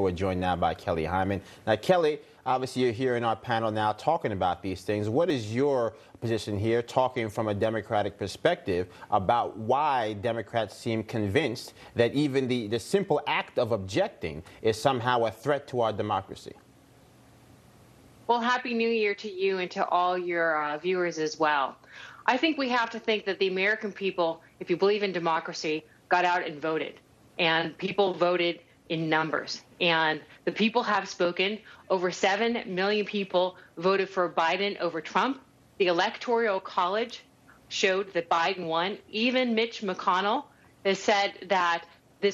We're joined now by Kelly Hyman. Now, Kelly, obviously you're here in our panel now talking about these things. What is your position here, talking from a Democratic perspective, about why Democrats seem convinced that even the simple act of objecting is somehow a threat to our democracy? Well, Happy New Year to you and to all your viewers as well. I think we have to think that the American people, if you believe in democracy, got out and voted. And people voted in numbers. And the people have spoken. Over 7 million people voted for Biden over Trump. The Electoral College showed that Biden won. Even Mitch McConnell has said that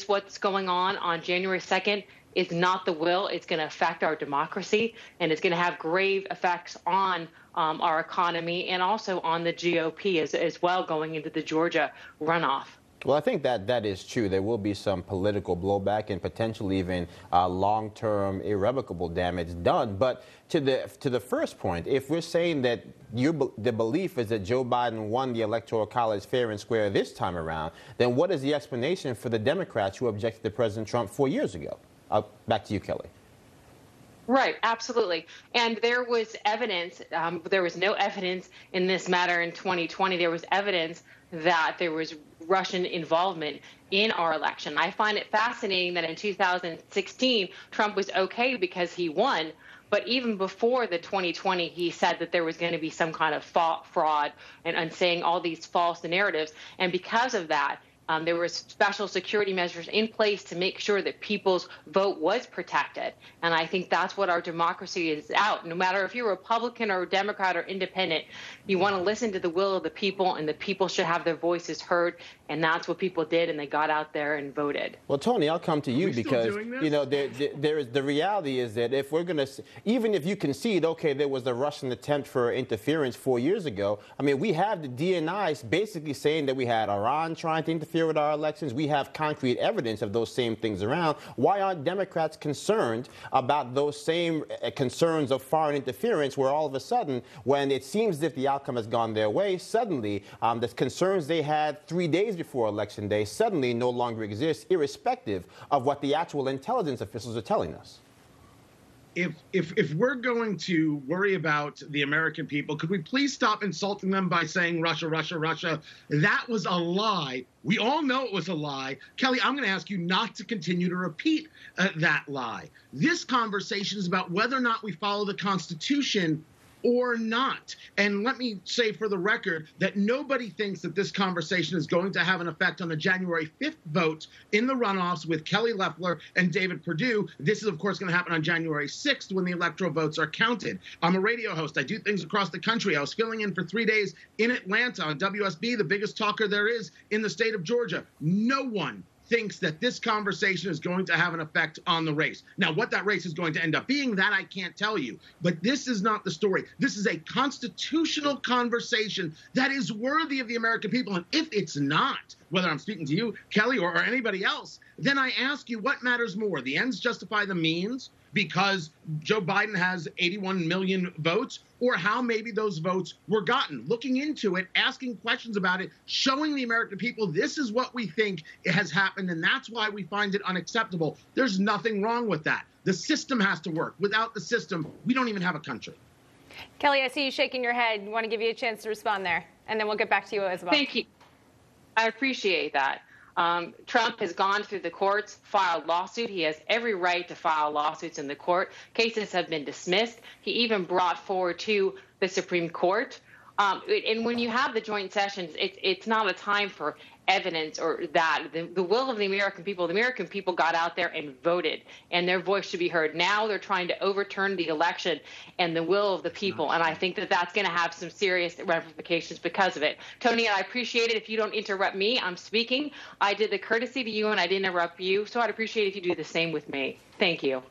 what's going on January 2nd is not the will. It's going to affect our democracy, and it's going to have grave effects on our economy and also on the GOP as well going into the Georgia runoff. Well, I think that is true. There will be some political blowback and potentially even long-term irrevocable damage done. But to the first point, if we're saying that the belief is that Joe Biden won the Electoral College fair and square this time around, then what is the explanation for the Democrats who objected to President Trump 4 years ago? Back to you, Kelly. Right, absolutely. And there was evidence, there was no evidence in this matter in 2020. There was evidence that there was Russian involvement in our election. I find it fascinating that in 2016, Trump was okay because he won. But even before the 2020, he said that there was going to be some kind of fraud and saying all these false narratives. And because of that, there were special security measures in place to make sure that people's vote was protected. And I think that's what our democracy is out. No matter if you're Republican or Democrat or independent, you want to listen to the will of the people, and the people should have their voices heard. And that's what people did, and they got out there and voted. Well, Tony, I'll come to you because, you know, the reality is that if we're going to, even if you concede, okay, there was the Russian attempt for interference 4 years ago, I mean, we have the DNI basically saying that we had Iran trying to interfere with our elections. We have concrete evidence of those same things around. Why aren't Democrats concerned about those same concerns of foreign interference, where all of a sudden, when it seems as if the outcome has gone their way, suddenly the concerns they had 3 days before Election Day suddenly no longer exist, irrespective of what the actual intelligence officials are telling us? If we're going to worry about the American people, could we please stop insulting them by saying Russia, Russia, Russia? That was a lie. We all know it was a lie. Kelly, I'm going to ask you not to continue to repeat that lie. This conversation is about whether or not we follow the Constitution or not. And let me say for the record that nobody thinks that this conversation is going to have an effect on the January 5th vote in the runoffs with Kelly Loeffler and David Perdue. This is, of course, going to happen on January 6th when the electoral votes are counted. I'm a radio host. I do things across the country. I was filling in for 3 days in Atlanta on WSB, the biggest talker there is in the state of Georgia. No one thinks that this conversation is going to have an effect on the race. Now, what that race is going to end up being, that I can't tell you. But this is not the story. This is a constitutional conversation that is worthy of the American people. And if it's not, whether I'm speaking to you, Kelly, or anybody else, then I ask you, what matters more? The ends justify the means because Joe Biden has 81 million votes, or how maybe those votes were gotten. Looking into it, asking questions about it, showing the American people this is what we think has happened, and that's why we find it unacceptable. There's nothing wrong with that. The system has to work. Without the system, we don't even have a country. Kelly, I see you shaking your head. I want to give you a chance to respond there, and then we'll get back to you as well. Thank you. I appreciate that. Trump has gone through the courts, filed lawsuit. He has every right to file lawsuits in the court. Cases have been dismissed. He even brought forward to the Supreme Court. And when you have the joint sessions, it's not a time for evidence or that. The will of the American people got out there and voted, and their voice should be heard. Now they're trying to overturn the election and the will of the people, and I think that that's going to have some serious ramifications because of it. Tony, I appreciate it if you don't interrupt me. I'm speaking. I did the courtesy to you, and I didn't interrupt you, so I'd appreciate it if you do the same with me. Thank you.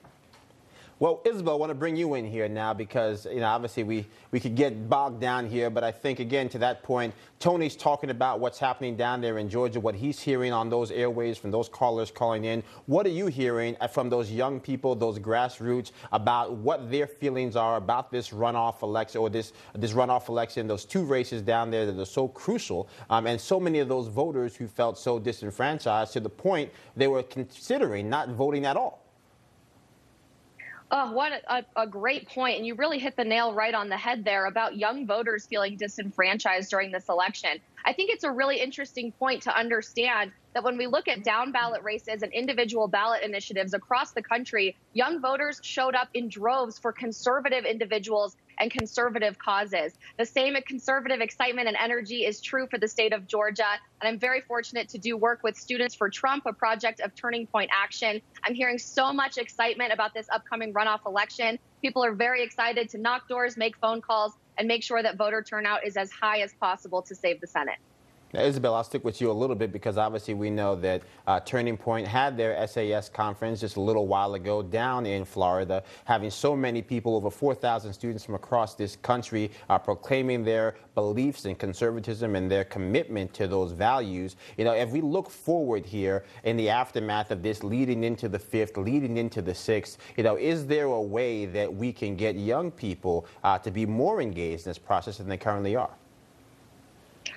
Well, Isabel, I want to bring you in here now because, you know, obviously we could get bogged down here. But I think, again, to that point, Tony's talking about what's happening down there in Georgia, what he's hearing on those airways from those callers calling in. What are you hearing from those young people, those grassroots, about what their feelings are about this runoff election or this runoff election, those two races down there that are so crucial, and so many of those voters who felt so disenfranchised to the point they were considering not voting at all? Oh, what a great point. And you really hit the nail right on the head there about young voters feeling disenfranchised during this election. I think it's a really interesting point to understand that when we look at down ballot races and individual ballot initiatives across the country, young voters showed up in droves for conservative individuals and conservative causes. The same conservative excitement and energy is true for the state of Georgia. And I'm very fortunate to do work with Students for Trump, a project of Turning Point Action. I'm hearing so much excitement about this upcoming runoff election. People are very excited to knock doors, make phone calls, and make sure that voter turnout is as high as possible to save the Senate. Now, Isabel, I'll stick with you a little bit because obviously we know that Turning Point had their SAS conference just a little while ago down in Florida, having so many people, over 4,000 students from across this country, proclaiming their beliefs in conservatism and their commitment to those values. You know, if we look forward here in the aftermath of this, leading into the 5th, leading into the 6th, you know, is there a way that we can get young people to be more engaged in this process than they currently are?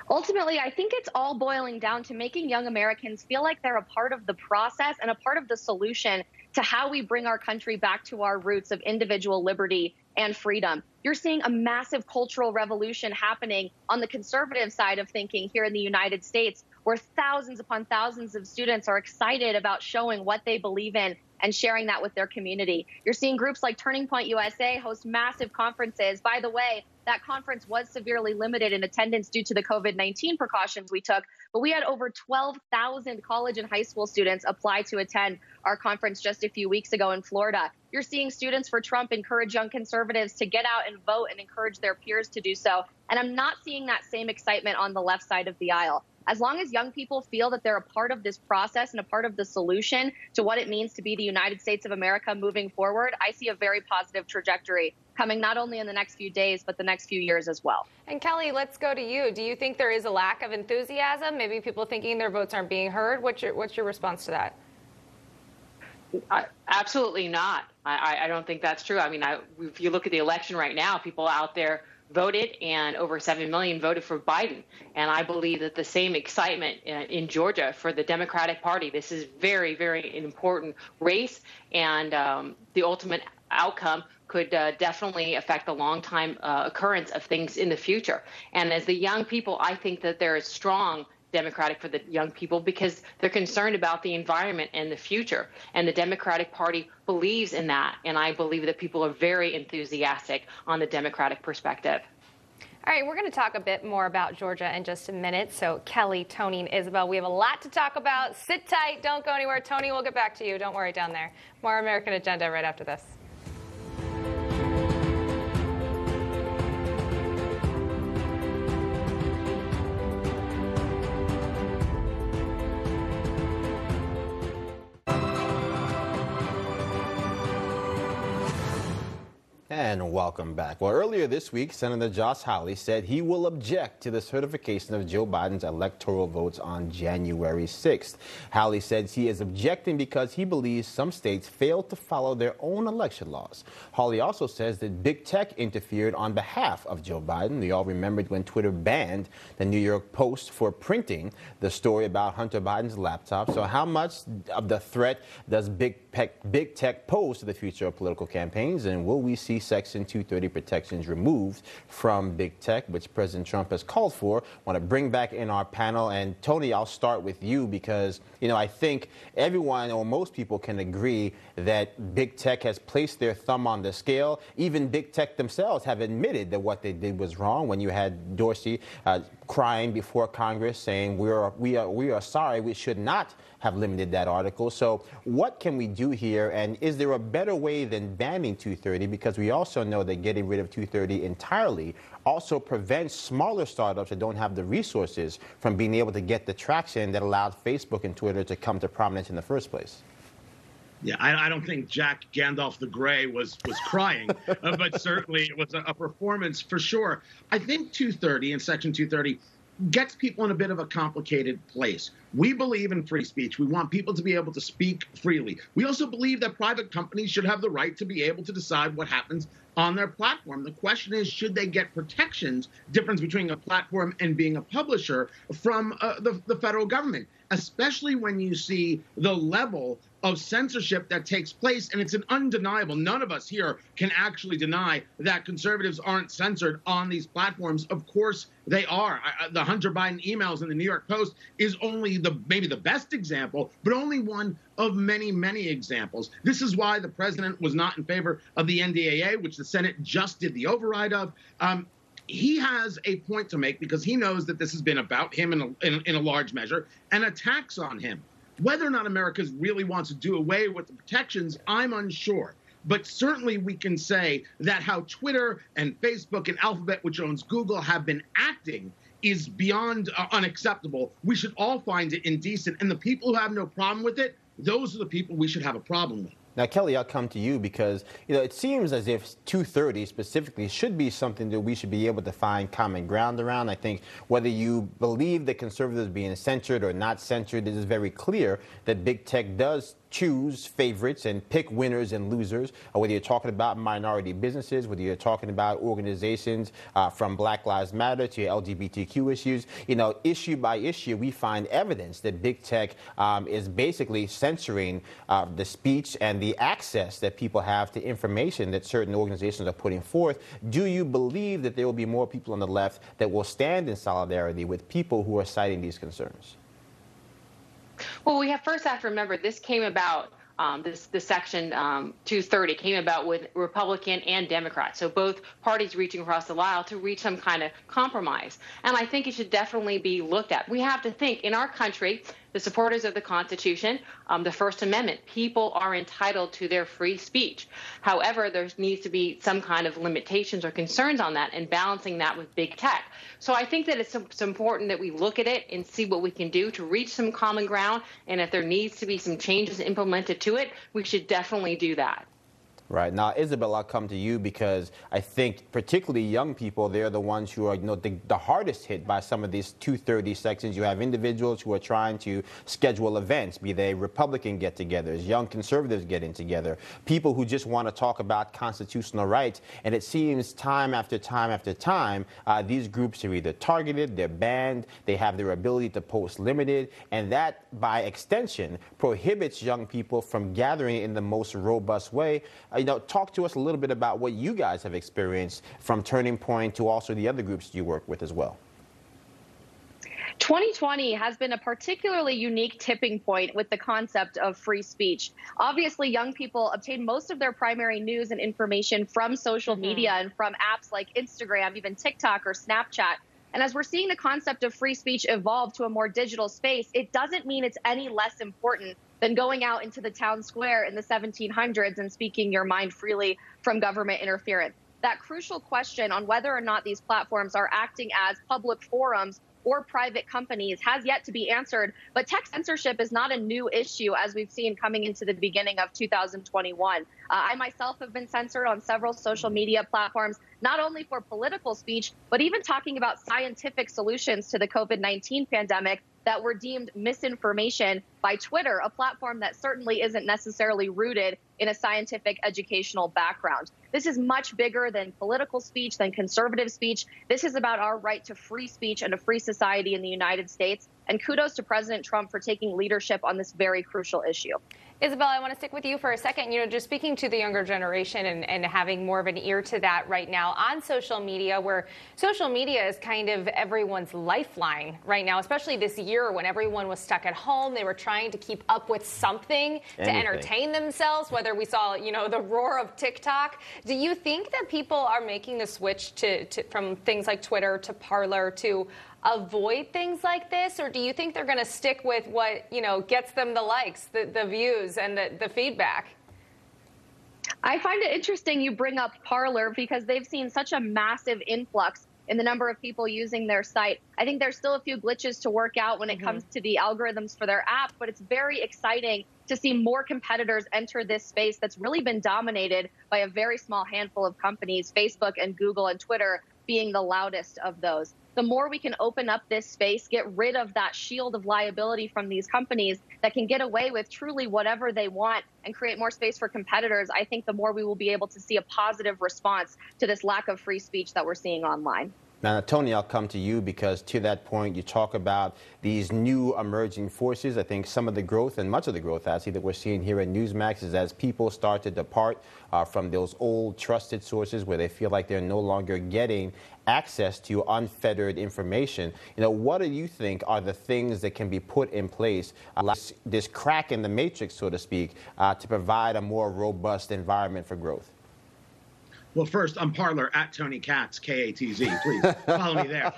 Ultimately, I think it's all boiling down to making young Americans feel like they're a part of the process and a part of the solution to how we bring our country back to our roots of individual liberty and freedom. You're seeing a massive cultural revolution happening on the conservative side of thinking here in the United States, where thousands upon thousands of students are excited about showing what they believe in and sharing that with their community. You're seeing groups like Turning Point USA host massive conferences. By the way, that conference was severely limited in attendance due to the COVID-19 precautions we took, but we had over 12,000 college and high school students apply to attend our conference just a few weeks ago in Florida. You're seeing Students for Trump encourage young conservatives to get out and vote and encourage their peers to do so. And I'm not seeing that same excitement on the left side of the aisle. As long as young people feel that they're a part of this process and a part of the solution to what it means to be the United States of America moving forward, I see a very positive trajectory coming not only in the next few days, but the next few years as well. And Kelly, let's go to you. Do you think there is a lack of enthusiasm? Maybe people thinking their votes aren't being heard? What's your response to that? Absolutely not. I don't think that's true. I mean, if you look at the election right now, people out there voted, and over 7 million voted for Biden. And I believe that the same excitement in Georgia for the Democratic Party. This is very, very important race, and the ultimate outcome could definitely affect the long-time occurrence of things in the future. And as the young people, I think that there is strong Democratic for the young people because they're concerned about the environment and the future. And the Democratic Party believes in that. And I believe that people are very enthusiastic on the Democratic perspective. All right, we're going to talk a bit more about Georgia in just a minute. So Kelly, Tony, and Isabel, we have a lot to talk about. Sit tight. Don't go anywhere. Tony, we'll get back to you. Don't worry down there. More American Agenda right after this. And welcome back. Well, earlier this week, Senator Josh Hawley said he will object to the certification of Joe Biden's electoral votes on January 6th. Hawley says he is objecting because he believes some states failed to follow their own election laws. Hawley also says that big tech interfered on behalf of Joe Biden. We all remembered when Twitter banned the New York Post for printing the story about Hunter Biden's laptop. So how much of the threat does big tech pose to the future of political campaigns, and will we see Section 230 protections removed from big tech, which President Trump has called for? I want to bring back in our panel. And Tony, I'll start with you because, you know, I think everyone or most people can agree that big tech has placed their thumb on the scale. Even big tech themselves have admitted that what they did was wrong. When you had Dorsey crying before Congress saying we are sorry, we should not have limited that article. So what can we do here? And is there a better way than banning 230? Because we also know that getting rid of 230 entirely also prevents smaller startups that don't have the resources from being able to get the traction that allowed Facebook and Twitter to come to prominence in the first place. Yeah, I don't think Jack Gandalf the Grey was crying, but certainly it was a performance for sure. I think 230 and Section 230 gets people in a bit of a complicated place. We believe in free speech. We want people to be able to speak freely. We also believe that private companies should have the right to be able to decide what happens on their platform. The question is, should they get protections, difference between a platform and being a publisher, from the federal government? especially when you see the level of censorship that takes place. And it's an undeniable, none of us here can actually deny that conservatives aren't censored on these platforms. Of course they are. The Hunter Biden emails in the New York Post is only maybe the best example, but only one of many, many examples. This is why the president was not in favor of the NDAA, which the Senate just did the override of. He has a point to make because he knows that this has been about him in a large measure, and attacks on him. Whether or not America really wants to do away with the protections, I'm unsure. But certainly we can say that how Twitter and Facebook and Alphabet, which owns Google, have been acting is beyond unacceptable. We should all find it indecent. And the people who have no problem with it, those are the people we should have a problem with. Now, Kelly, I'll come to you because, it seems as if 230 specifically should be something that we should be able to find common ground around. I think whether you believe that conservatives being censored or not censored, it is very clear that big tech does choose favorites and pick winners and losers, whether you're talking about minority businesses, whether you're talking about organizations from Black Lives Matter to LGBTQ issues. Issue by issue, we find evidence that big tech is basically censoring the speech and the access that people have to information that certain organizations are putting forth. Do you believe that there will be more people on the left that will stand in solidarity with people who are citing these concerns? Well, we first have to remember this came about, this Section 230 came about with Republican and Democrat. So both parties reaching across the aisle to reach some kind of compromise. And I think it should definitely be looked at. We have to think in our country, the supporters of the Constitution, the First Amendment, people are entitled to their free speech. However, there needs to be some kind of limitations or concerns on that and balancing that with big tech. So I think that it's important that we look at it and see what we can do to reach some common ground. And if there needs to be some changes implemented to it, we should definitely do that. Right. Now, Isabel, I'll come to you because I think particularly young people, they're the ones who are the hardest hit by some of these 230 sections. You have individuals who are trying to schedule events, be they Republican get-togethers, young conservatives getting together, people who just want to talk about constitutional rights. And it seems time after time after time, these groups are either targeted, they're banned, they have their ability to post limited, and that, by extension, prohibits young people from gathering in the most robust way. Talk to us a little bit about what you guys have experienced from Turning Point to also the other groups you work with as well. 2020 has been a particularly unique tipping point with the concept of free speech. Obviously, young people obtain most of their primary news and information from social media and from apps like Instagram, even TikTok or Snapchat. And as we're seeing the concept of free speech evolve to a more digital space, it doesn't mean it's any less important than going out into the town square in the 1700s and speaking your mind freely from government interference. That crucial question on whether or not these platforms are acting as public forums or private companies has yet to be answered. But tech censorship is not a new issue, as we've seen coming into the beginning of 2021. I myself have been censored on several social media platforms, not only for political speech, but even talking about scientific solutions to the COVID-19 pandemic that were deemed misinformation by Twitter, a platform that certainly isn't necessarily rooted in a scientific educational background. This is much bigger than political speech, than conservative speech. This is about our right to free speech and a free society in the United States. And kudos to President Trump for taking leadership on this very crucial issue. Isabel, I want to stick with you for a second. Just speaking to the younger generation and having more of an ear to that right now on social media, where social media is kind of everyone's lifeline right now, especially this year when everyone was stuck at home. They were trying to keep up with something to entertain themselves, whether we saw, the roar of TikTok. Do you think that people are making the switch from things like Twitter to Parler to avoid things like this? Or do you think they're going to stick with what, gets them the likes, the views, and the feedback? I find it interesting you bring up Parler because they've seen such a massive influx in the number of people using their site. I think there's still a few glitches to work out when it comes to the algorithms for their app, but it's very exciting to see more competitors enter this space that's really been dominated by a very small handful of companies, Facebook and Google and Twitter being the loudest of those. The more we can open up this space, get rid of that shield of liability from these companies that can get away with truly whatever they want and create more space for competitors, I think the more we will be able to see a positive response to this lack of free speech that we're seeing online. Now, Tony, I'll come to you because to that point, you talk about these new emerging forces. I think some of the growth and much of the growth, actually, that we're seeing here at Newsmax is as people start to depart from those old trusted sources where they feel like they're no longer getting access to unfettered information. What do you think are the things that can be put in place, this crack in the matrix, so to speak, to provide a more robust environment for growth? Well, first, I'm Parler at Tony Katz, K-A-T-Z. Please follow me there.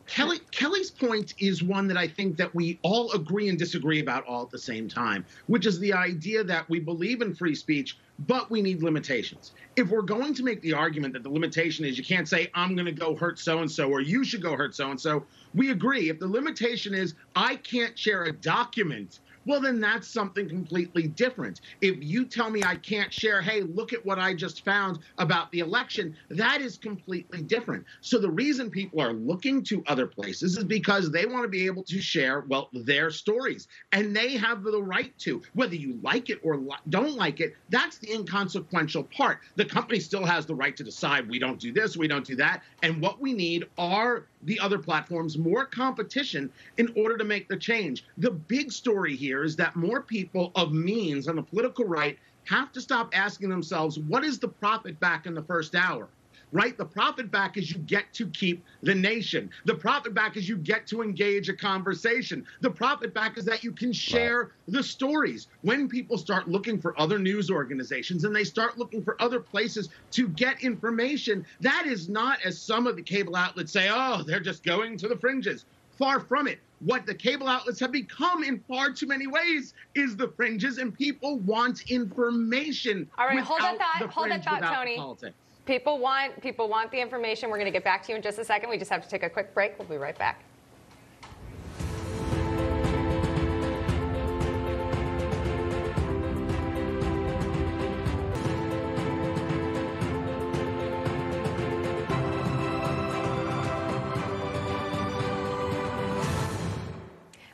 Kelly's point is one that I think that we all agree and disagree about all at the same time, which is the idea that we believe in free speech, but we need limitations. If we're going to make the argument that the limitation is you can't say, I'm going to go hurt so-and-so, or you should go hurt so-and-so, we agree. If the limitation is I can't share a document, well, then that's something completely different. If you tell me I can't share, hey, look at what I just found about the election, that is completely different. So the reason people are looking to other places is because they want to be able to share, well, their stories. And they have the right to. Whether you like it or don't like it, that's the inconsequential part. The company still has the right to decide we don't do this, we don't do that. And what we need are the other platforms, more competition in order to make the change. The big story here is that more people of means on the political right have to stop asking themselves, what is the profit back in the first hour? Right? The profit back is you get to keep the nation. The profit back is you get to engage a conversation. The profit back is that you can share the stories. When people start looking for other news organizations and they start looking for other places to get information, that is not, as some of the cable outlets say, oh, they're just going to the fringes. Far from it. What the cable outlets have become in far too many ways is the fringes, and people want information. All right, hold that thought, Tony. Politics. People want the information. We're going to get back to you in just a second. We just have to take a quick break. We'll be right back.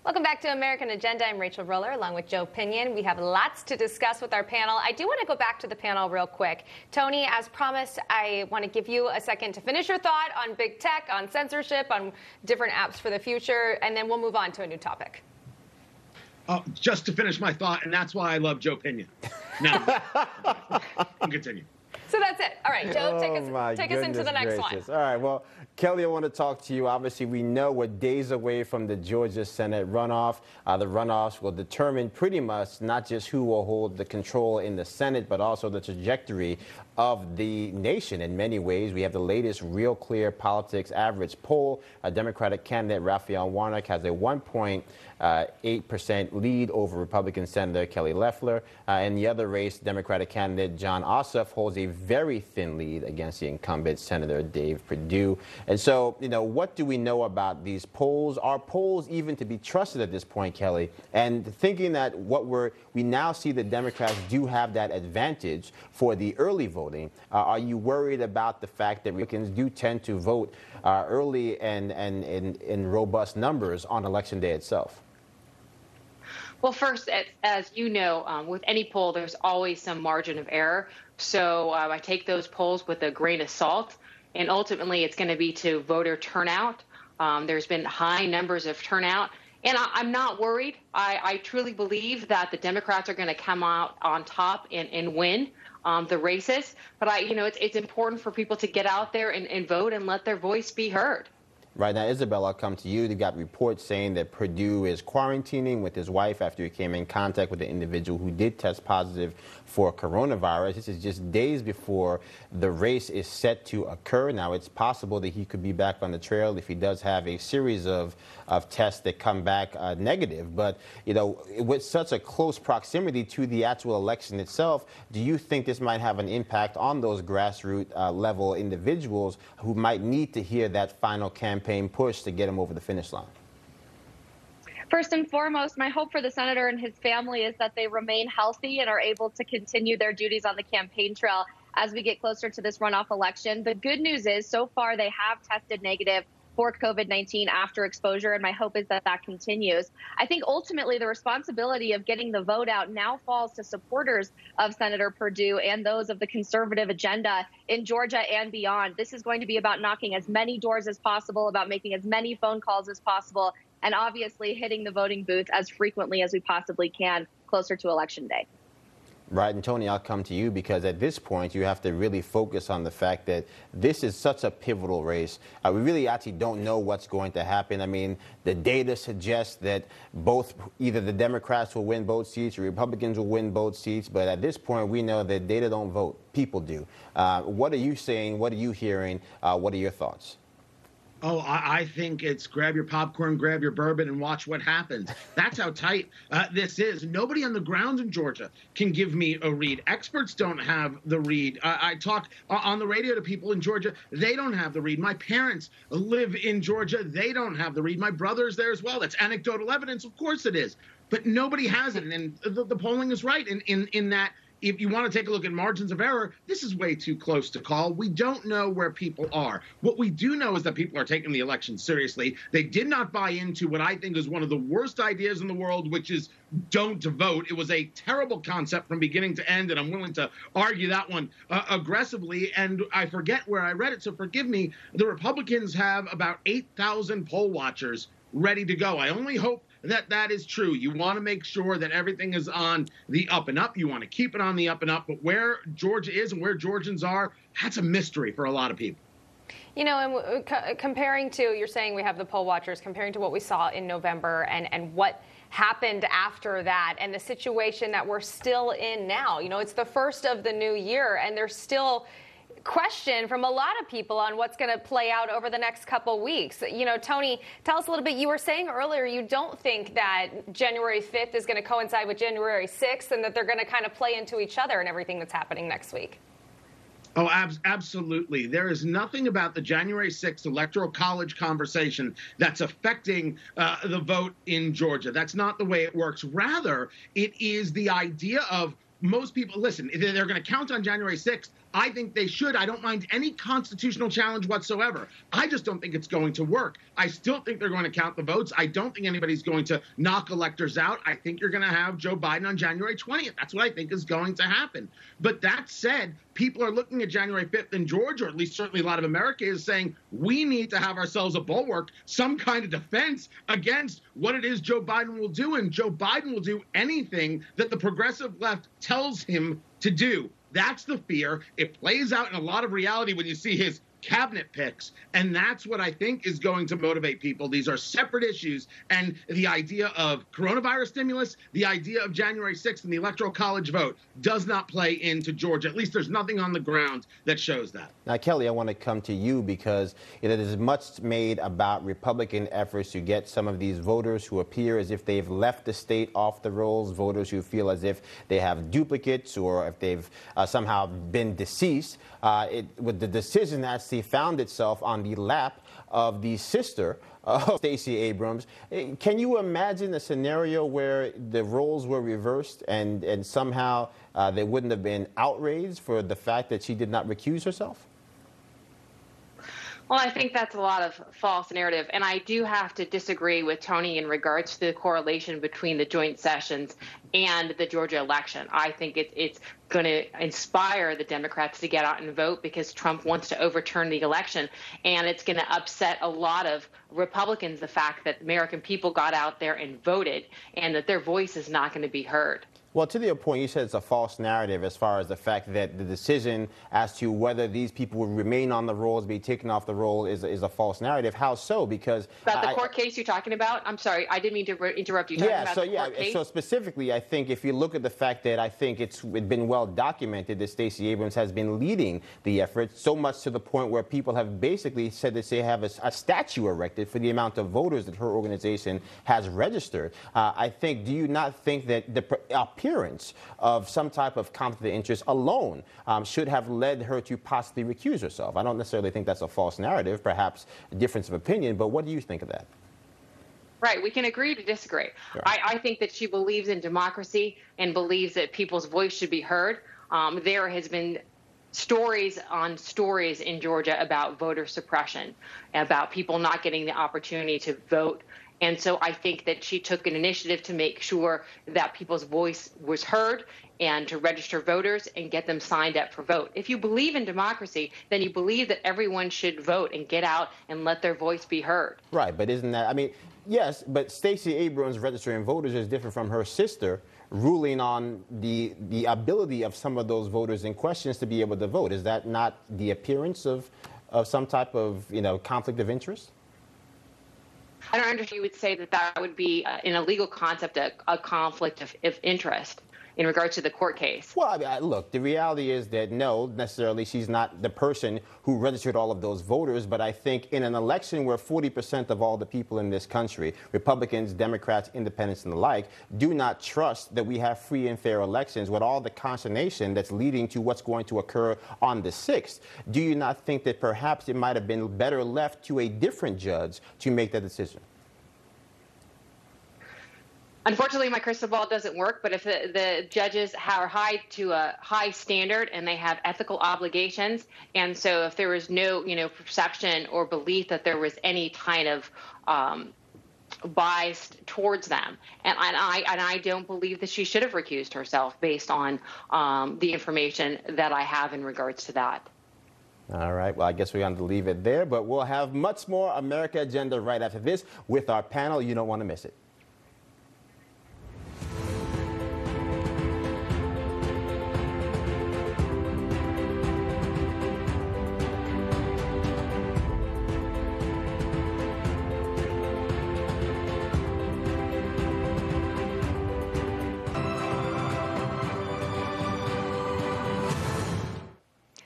Welcome back to American Agenda. I'm Rachel Roller along with Joe Pinion. We have lots to discuss with our panel. I do want to go back to the panel real quick. Tony, as promised, I want to give you a second to finish your thought on big tech, on censorship, on different apps for the future, and then we'll move on to a new topic. Just to finish my thought, and that's why I love Joe Pinion. Now, continue. So that's it. All right, Joe, take us into the next one. All right, well, Kelly, I want to talk to you. Obviously, we know we're days away from the Georgia Senate runoff. The runoffs will determine pretty much not just who will hold the control in the Senate, but also the trajectory of the nation in many ways. We have the latest Real Clear Politics average poll. Democratic candidate Raphael Warnock has a 1.8% lead over Republican Senator Kelly Loeffler. In the other race, Democratic candidate Jon Ossoff holds a very thin lead against the incumbent Senator Dave Perdue. And so, what do we know about these polls? Are polls even to be trusted at this point, Kelly? And thinking that we now see the Democrats do have that advantage for the early voting, are you worried about the fact that Republicans do tend to vote early and in robust numbers on Election Day itself? Well, first, as you know, with any poll, there's always some margin of error. So I take those polls with a grain of salt. And ultimately, it's going to be to voter turnout. There's been high numbers of turnout. And I'm not worried. I truly believe that the Democrats are going to come out on top and win the races. But it's important for people to get out there and vote and let their voice be heard. Right now, Isabel, I'll come to you. They got reports saying that Perdue is quarantining with his wife after he came in contact with an individual who did test positive for coronavirus. This is just days before the race is set to occur. Now, it's possible that he could be back on the trail if he does have a series of tests that come back negative. But, with such a close proximity to the actual election itself, do you think this might have an impact on those grassroots level individuals who might need to hear that final campaign push to get him over the finish line? First and foremost, my hope for the senator and his family is that they remain healthy and are able to continue their duties on the campaign trail as we get closer to this runoff election. The good news is, so far, they have tested negative for COVID-19 after exposure, and my hope is that that continues. I think ultimately the responsibility of getting the vote out now falls to supporters of Senator Perdue and those of the conservative agenda in Georgia and beyond. This is going to be about knocking as many doors as possible, about making as many phone calls as possible, and obviously hitting the voting booth as frequently as we possibly can closer to Election Day. Right, and Tony, I'll come to you because at this point you have to really focus on the fact that this is such a pivotal race. We really actually don't know what's going to happen. I mean, the data suggests that either the Democrats will win both seats or Republicans will win both seats, but at this point we know that data don't vote, people do. What are you saying? What are you hearing? What are your thoughts? Oh, I think it's grab your popcorn, grab your bourbon, and watch what happens. That's how tight this is. Nobody on the ground in Georgia can give me a read. Experts don't have the read. I talk on the radio to people in Georgia. They don't have the read. My parents live in Georgia. They don't have the read. My brother's there as well. That's anecdotal evidence. Of course it is. But nobody has it. And the polling is right in that. If you want to take a look at margins of error, this is way too close to call. We don't know where people are. What we do know is that people are taking the election seriously. They did not buy into what I think is one of the worst ideas in the world, which is don't vote. It was a terrible concept from beginning to end, and I'm willing to argue that one aggressively. And I forget where I read it, so forgive me. The Republicans have about 8,000 poll watchers ready to go. I only hope that is true. You want to make sure that everything is on the up and up. You want to keep it on the up and up. But where Georgia is and where Georgians are, that's a mystery for a lot of people. You know, and comparing to, you're saying we have the poll watchers, comparing to what we saw in November and what happened after that and the situation that we're still in now. You know, it's the first of the new year and there's still question from a lot of people on what's going to play out over the next couple weeks. You know, Tony, tell us a little bit. You were saying earlier you don't think that January 5th is going to coincide with January 6th and that they're going to kind of play into each other and everything that's happening next week. Oh, absolutely. There is nothing about the January 6th Electoral College conversation that's affecting the vote in Georgia. That's not the way it works. Rather, it is the idea of most people, listen, they're going to count on January 6th. I think they should. I don't mind any constitutional challenge whatsoever. I just don't think it's going to work. I still think they're going to count the votes. I don't think anybody's going to knock electors out. I think you're going to have Joe Biden on January 20th. That's what I think is going to happen. But that said, people are looking at January 5th in Georgia, or at least certainly a lot of America is saying we need to have ourselves a bulwark, some kind of defense against what it is Joe Biden will do. And Joe Biden will do anything that the progressive left tells him to do. That's the fear. It plays out in a lot of reality when you see his cabinet picks. And that's what I think is going to motivate people. These are separate issues. And the idea of coronavirus stimulus, the idea of January 6th and the Electoral College vote does not play into Georgia. At least there's nothing on the ground that shows that. Now, Kelly, I want to come to you because there's much made about Republican efforts to get some of these voters who appear as if they've left the state off the rolls, voters who feel as if they have duplicates or if they've somehow been deceased. With the decision actually found itself on the lap of the sister of Stacey Abrams. Can you imagine a scenario where the roles were reversed and somehow there wouldn't have been outrage for the fact that she did not recuse herself? Well, I think that's a lot of false narrative. And I do have to disagree with Tony in regards to the correlation between the joint sessions and the Georgia election. I think it's going to inspire the Democrats to get out and vote because Trump wants to overturn the election. And it's going to upset a lot of Republicans, the fact that American people got out there and voted and that their voice is not going to be heard. Well, to your point, you said it's a false narrative as far as the fact that the decision as to whether these people will remain on the rolls, be taken off the roll, is a false narrative. How so? Because about the court case you're talking about? I'm sorry, I didn't mean to interrupt you. So specifically, I think if you look at the fact that I think it's been well documented that Stacey Abrams has been leading the effort, so much to the point where people have basically said that they have a statue erected for the amount of voters that her organization has registered. Do you not think that the appearance of some type of conflict of interest alone should have led her to possibly recuse herself? I don't necessarily think that's a false narrative, perhaps a difference of opinion, but what do you think of that? Right. We can agree to disagree. Sure. I think that she believes in democracy and believes that people's voice should be heard. There has been stories on stories in Georgia about voter suppression, about people not getting the opportunity to vote. And so I think that she took an initiative to make sure that people's voice was heard and to register voters and get them signed up for vote. If you believe in democracy, then you believe that everyone should vote and get out and let their voice be heard. Right, but isn't that, I mean, yes, but Stacey Abrams registering voters is different from her sister ruling on the ability of some of those voters in questions to be able to vote. Is that not the appearance of some type of, conflict of interest? I don't understand you would say that that would be, in a legal concept, a conflict of interest in regards to the court case. Well, I mean, look, the reality is that no, necessarily she's not the person who registered all of those voters, but I think in an election where 40% of all the people in this country, Republicans, Democrats, independents, and the like, do not trust that we have free and fair elections with all the consternation that's leading to what's going to occur on the 6th, do you not think that perhaps it might have been better left to a different judge to make that decision? Unfortunately, my crystal ball doesn't work, but if the judges are high to a high standard and they have ethical obligations, and so if there was no, perception or belief that there was any kind of bias towards them, and I don't believe that she should have recused herself based on the information that I have in regards to that. All right. Well, I guess we're going to leave it there, but we'll have much more America Agenda right after this with our panel. You don't want to miss it.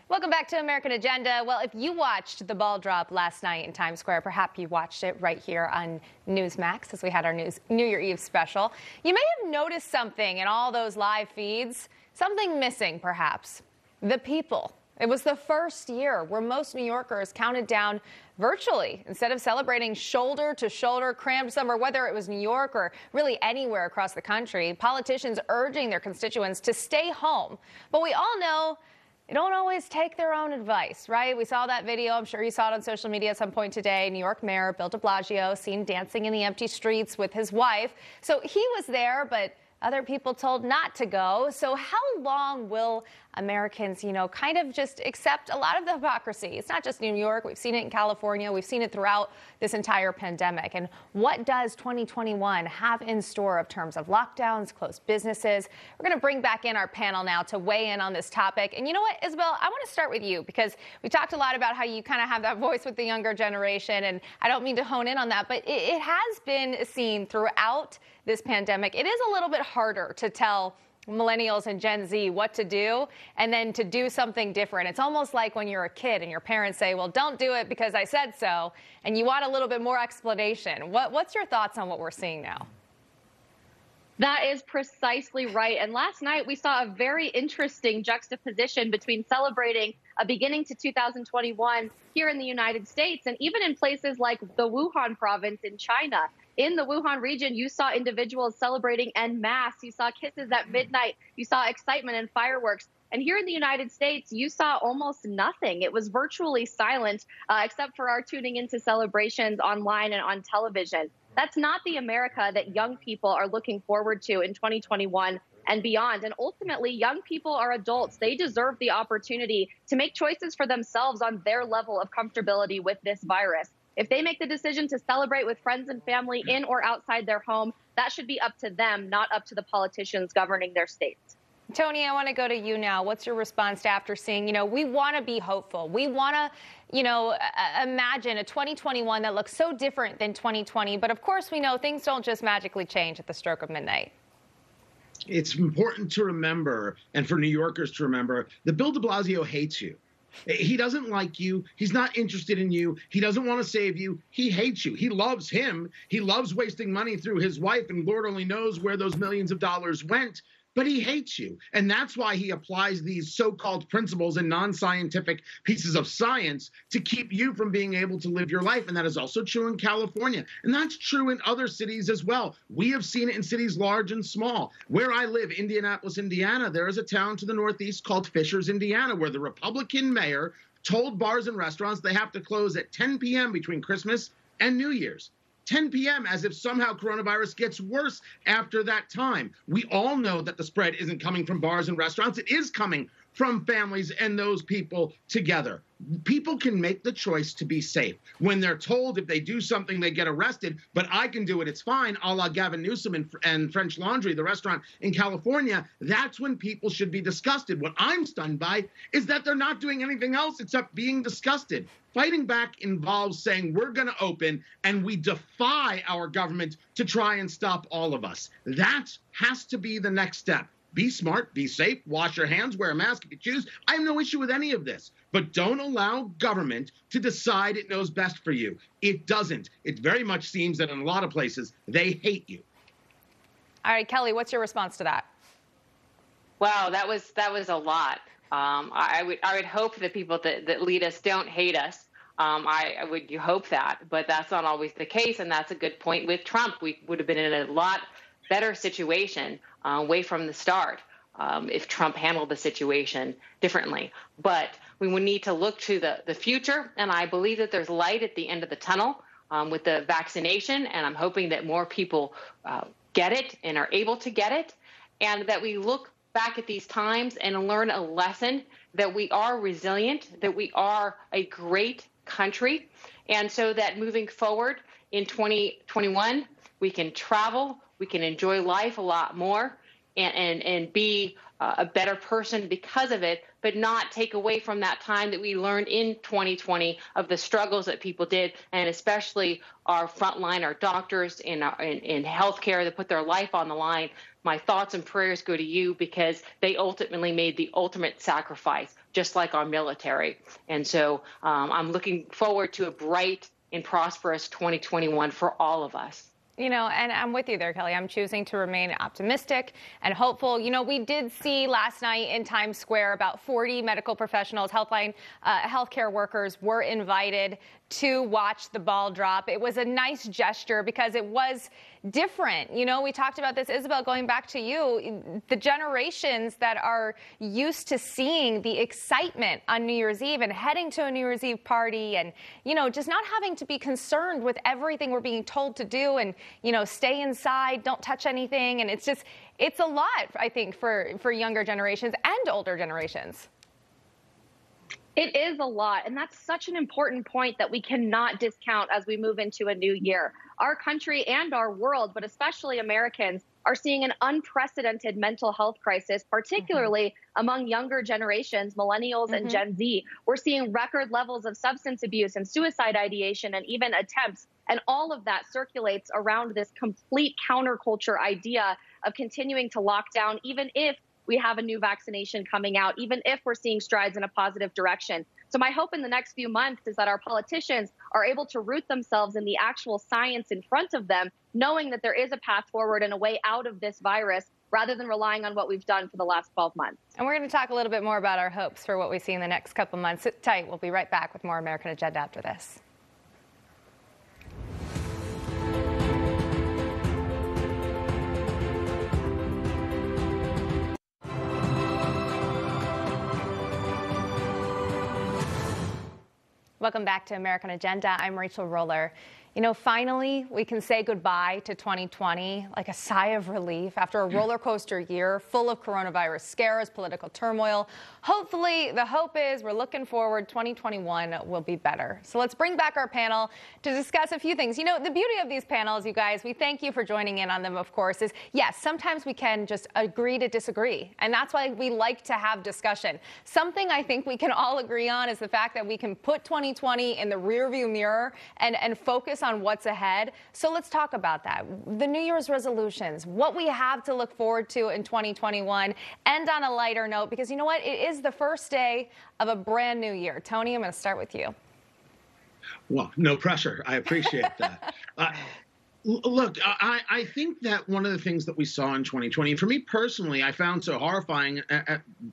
Welcome back to American Agenda. Well, if you watched the ball drop last night in Times Square, perhaps you watched it right here on Newsmax as we had our New Year Eve special. You may have noticed something in all those live feeds, something missing perhaps. The people. It was the first year where most New Yorkers counted down virtually instead of celebrating shoulder to shoulder crammed summer, whether it was New York or really anywhere across the country. Politicians urging their constituents to stay home. But we all know they don't always take their own advice, right? We saw that video. I'm sure you saw it on social media at some point today. New York Mayor Bill de Blasio seen dancing in the empty streets with his wife. So he was there, but other people told not to go. So how long will Americans, kind of just accept a lot of the hypocrisy? It's not just New York. We've seen it in California. We've seen it throughout this entire pandemic. And what does 2021 have in store in terms of lockdowns, closed businesses? We're going to bring back in our panel now to weigh in on this topic. And you know what, Isabel, I want to start with you because we talked a lot about how you kind of have that voice with the younger generation. And I don't mean to hone in on that, but it has been seen throughout this pandemic. It is a little bit harder to tell millennials and Gen Z what to do and then to do something different. It's almost like when you're a kid and your parents say, well, don't do it because I said so, and you want a little bit more explanation. What's your thoughts on what we're seeing now? That is precisely right. And last night we saw a very interesting juxtaposition between celebrating a beginning to 2021 here in the United States and even in places like the Wuhan province in China. In the Wuhan region, you saw individuals celebrating en masse. You saw kisses at midnight. You saw excitement and fireworks. And here in the United States, you saw almost nothing. It was virtually silent, except for our tuning into celebrations online and on television. That's not the America that young people are looking forward to in 2021 and beyond. And ultimately, young people are adults. They deserve the opportunity to make choices for themselves on their level of comfortability with this virus. If they make the decision to celebrate with friends and family in or outside their home, that should be up to them, not up to the politicians governing their states. Tony, I want to go to you now. What's your response to after seeing, we want to be hopeful. We want to, imagine a 2021 that looks so different than 2020. But of course, we know things don't just magically change at the stroke of midnight. It's important to remember, and for New Yorkers to remember, that Bill de Blasio hates you. He doesn't like you. He's not interested in you. He doesn't want to save you. He hates you. He loves him. He loves wasting money through his wife, and Lord only knows where those millions of dollars went. but he hates you. And that's why he applies these so-called principles and non-scientific pieces of science to keep you from being able to live your life. And that is also true in California. And that's true in other cities as well. We have seen it in cities large and small. Where I live, Indianapolis, Indiana, there is a town to the northeast called Fishers, Indiana, where the Republican mayor told bars and restaurants they have to close at 10 p.m. between Christmas and New Year's. 10 p.m. as if somehow coronavirus gets worse after that time. We all know that the spread isn't coming from bars and restaurants. It is coming from families and those people together. People can make the choice to be safe. When they're told if they do something, they get arrested, but I can do it, it's fine, a la Gavin Newsom and French Laundry, the restaurant in California, that's when people should be disgusted. What I'm stunned by is that they're not doing anything else except being disgusted. Fighting back involves saying we're going to open and we defy our government to try and stop all of us. That has to be the next step. Be smart, be safe, wash your hands, wear a mask if you choose. I have no issue with any of this. But don't allow government to decide it knows best for you. It doesn't. It very much seems that in a lot of places, they hate you. All right, Kelly, what's your response to that? Wow, that was a lot. I would hope that people that lead us don't hate us. I would hope that, but that's not always the case, and that's a good point with Trump. We would have been in a lot better situation way from the start if Trump handled the situation differently. But we would need to look to the future, and I believe that there's light at the end of the tunnel with the vaccination, and I'm hoping that more people get it and are able to get it, and that we look back at these times and learn a lesson that we are resilient, that we are a great country, and so that moving forward in 2021, we can travel, we can enjoy life a lot more, and be a better person because of it, but not take away from that time that we learned in 2020 of the struggles that people did, and especially our frontline, our doctors in healthcare that put their life on the line. My thoughts and prayers go to you because they ultimately made the ultimate sacrifice, just like our military. And so I'm looking forward to a bright and prosperous 2021 for all of us. You know, and I'm with you there, Kelly. I'm choosing to remain optimistic and hopeful. You know, we did see last night in Times Square about 40 medical professionals, healthcare workers were invited to watch the ball drop. It was a nice gesture because it was different. You know, we talked about this, Isabel, going back to you, the generations that are used to seeing the excitement on New Year's Eve and heading to a New Year's Eve party and, you know, just not having to be concerned with everything we're being told to do and, you know, stay inside, don't touch anything. And it's a lot, I think, for younger generations and older generations. It is a lot, and that's such an important point that we cannot discount as we move into a new year. Our country and our world, but especially Americans, are seeing an unprecedented mental health crisis, particularly among younger generations, millennials and Gen Z. We're seeing record levels of substance abuse and suicide ideation and even attempts, and all of that circulates around this complete counterculture idea of continuing to lock down, even if we have a new vaccination coming out, even if we're seeing strides in a positive direction. So my hope in the next few months is that our politicians are able to root themselves in the actual science in front of them, knowing that there is a path forward and a way out of this virus, rather than relying on what we've done for the last 12 months. And we're going to talk a little bit more about our hopes for what we see in the next couple months. Sit tight. We'll be right back with more American Agenda after this. Welcome back to American Agenda. I'm Rachel Roller. You know, finally, we can say goodbye to 2020, like a sigh of relief after a roller coaster year full of coronavirus scares, political turmoil. Hopefully, the hope is we're looking forward, 2021 will be better. So let's bring back our panel to discuss a few things. You know, the beauty of these panels, you guys, we thank you for joining in on them, of course, is yes, sometimes we can just agree to disagree. And that's why we like to have discussion. Something I think we can all agree on is the fact that we can put 2020 in the rearview mirror and focus on what's ahead. So let's talk about that. The New Year's resolutions, what we have to look forward to in 2021, and on a lighter note, because you know what? It is the first day of a brand new year. Tony, I'm going to start with you. Well, no pressure. I appreciate that. Look, I think that one of the things that we saw in 2020, for me personally, I found so horrifying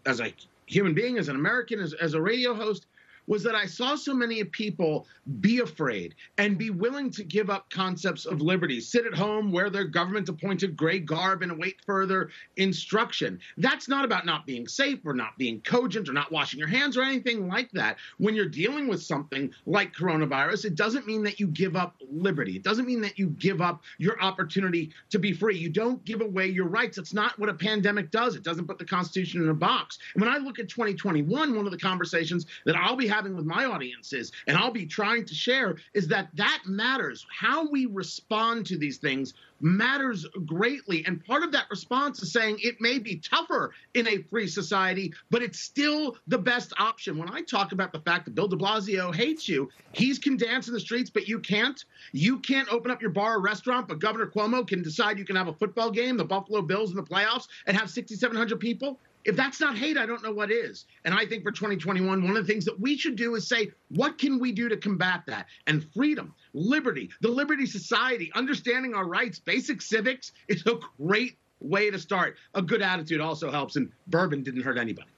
as a human being, as an American, as a radio host, was that I saw so many people be afraid and be willing to give up concepts of liberty, sit at home, wear their government-appointed gray garb, and await further instruction. That's not about not being safe or not being cogent or not washing your hands or anything like that. When you're dealing with something like coronavirus, it doesn't mean that you give up liberty. It doesn't mean that you give up your opportunity to be free. You don't give away your rights. It's not what a pandemic does. It doesn't put the Constitution in a box. And when I look at 2021, one of the conversations that I'll be having with my audiences, and I'll be trying to share, is that matters. How we respond to these things matters greatly. And part of that response is saying it may be tougher in a free society, but it's still the best option. When I talk about the fact that Bill de Blasio hates you, he can dance in the streets, but you can't. You can't open up your bar or restaurant, but Governor Cuomo can decide you can have a football game, the Buffalo Bills in the playoffs, and have 6,700 people. If that's not hate, I don't know what is. And I think for 2021, one of the things that we should do is say, what can we do to combat that? And freedom, liberty, the Liberty Society, understanding our rights, basic civics is a great way to start. A good attitude also helps, and bourbon didn't hurt anybody.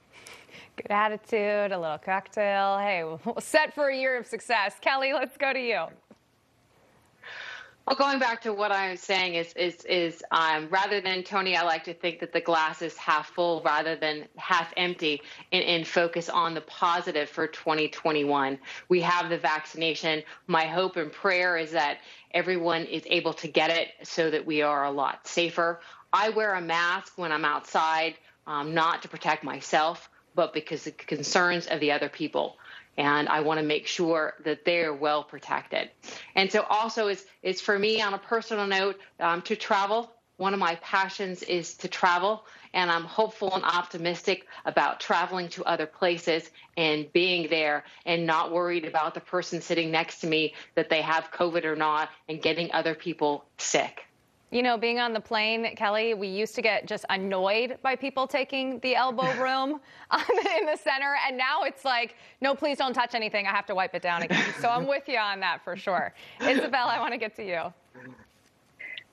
Good attitude, a little cocktail. Hey, we're set for a year of success. Kelly, let's go to you. Well, going back to what I was saying is rather than, Tony, I like to think that the glass is half full rather than half empty and focus on the positive for 2021. We have the vaccination. My hope and prayer is that everyone is able to get it so that we are a lot safer. I wear a mask when I'm outside, not to protect myself, but because of the concerns of the other people. And I want to make sure that they're well protected. And so also is for me, on a personal note, to travel. One of my passions is to travel, and I'm hopeful and optimistic about traveling to other places and being there and not worried about the person sitting next to me, that they have COVID or not, and getting other people sick. You know, being on the plane, Kelly, we used to get just annoyed by people taking the elbow room in the center. And now it's like, no, please don't touch anything. I have to wipe it down again. So I'm with you on that for sure. Isabel, I want to get to you.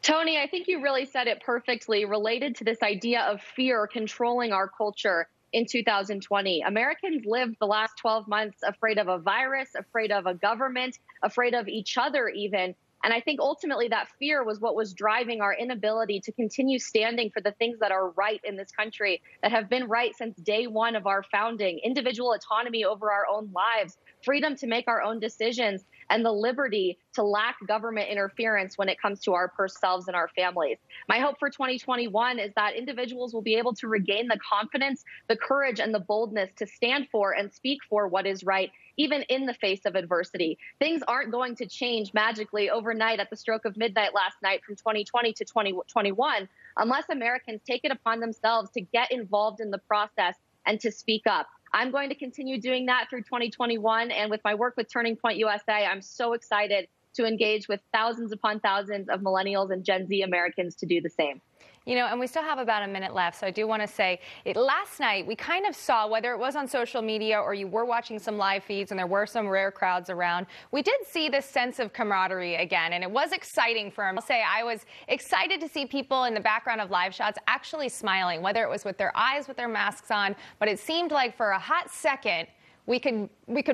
Tony, I think you really said it perfectly related to this idea of fear controlling our culture in 2020. Americans lived the last 12 months afraid of a virus, afraid of a government, afraid of each other even. And I think ultimately that fear was what was driving our inability to continue standing for the things that are right in this country, that have been right since day one of our founding: individual autonomy over our own lives, freedom to make our own decisions, and the liberty to lack government interference when it comes to our selves and our families. My hope for 2021 is that individuals will be able to regain the confidence, the courage, and the boldness to stand for and speak for what is right, even in the face of adversity. Things aren't going to change magically overnight at the stroke of midnight last night from 2020 to 2021 unless Americans take it upon themselves to get involved in the process and to speak up. I'm going to continue doing that through 2021. And with my work with Turning Point USA, I'm so excited to engage with thousands upon thousands of millennials and Gen Z Americans to do the same. You know, and we still have about a minute left, so I do want to say, last night we kind of saw, whether it was on social media or you were watching some live feeds and there were some rare crowds around, we did see this sense of camaraderie again, and it was exciting for him. I'll say I was excited to see people in the background of live shots actually smiling, whether it was with their eyes, with their masks on, but it seemed like for a hot second, we could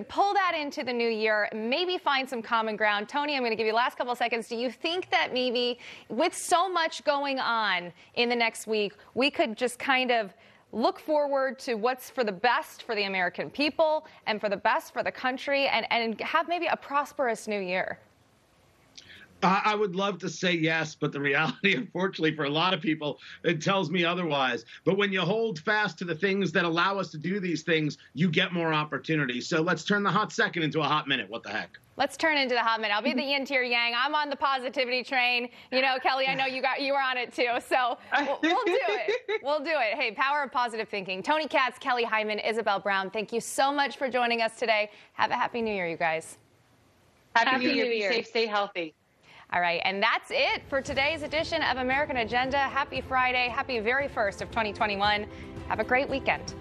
pull that into the new year, maybe find some common ground. Tony, I'm going to give you the last couple of seconds. Do you think that maybe with so much going on in the next week, we could just kind of look forward to what's for the best for the American people and for the best for the country and have maybe a prosperous new year? I would love to say yes, but the reality, unfortunately, for a lot of people, it tells me otherwise. But when you hold fast to the things that allow us to do these things, you get more opportunity. So let's turn the hot second into a hot minute. What the heck? Let's turn into the hot minute. I'll be the yin to your yang. I'm on the positivity train. You know, Kelly, I know you were on it too. So we'll do it. We'll do it. Hey, power of positive thinking. Tony Katz, Kelly Hyman, Isabel Brown, thank you so much for joining us today. Have a happy new year, you guys. Happy New Year. Be safe, stay healthy. All right, and that's it for today's edition of American Agenda. Happy Friday. Happy very first of 2021. Have a great weekend.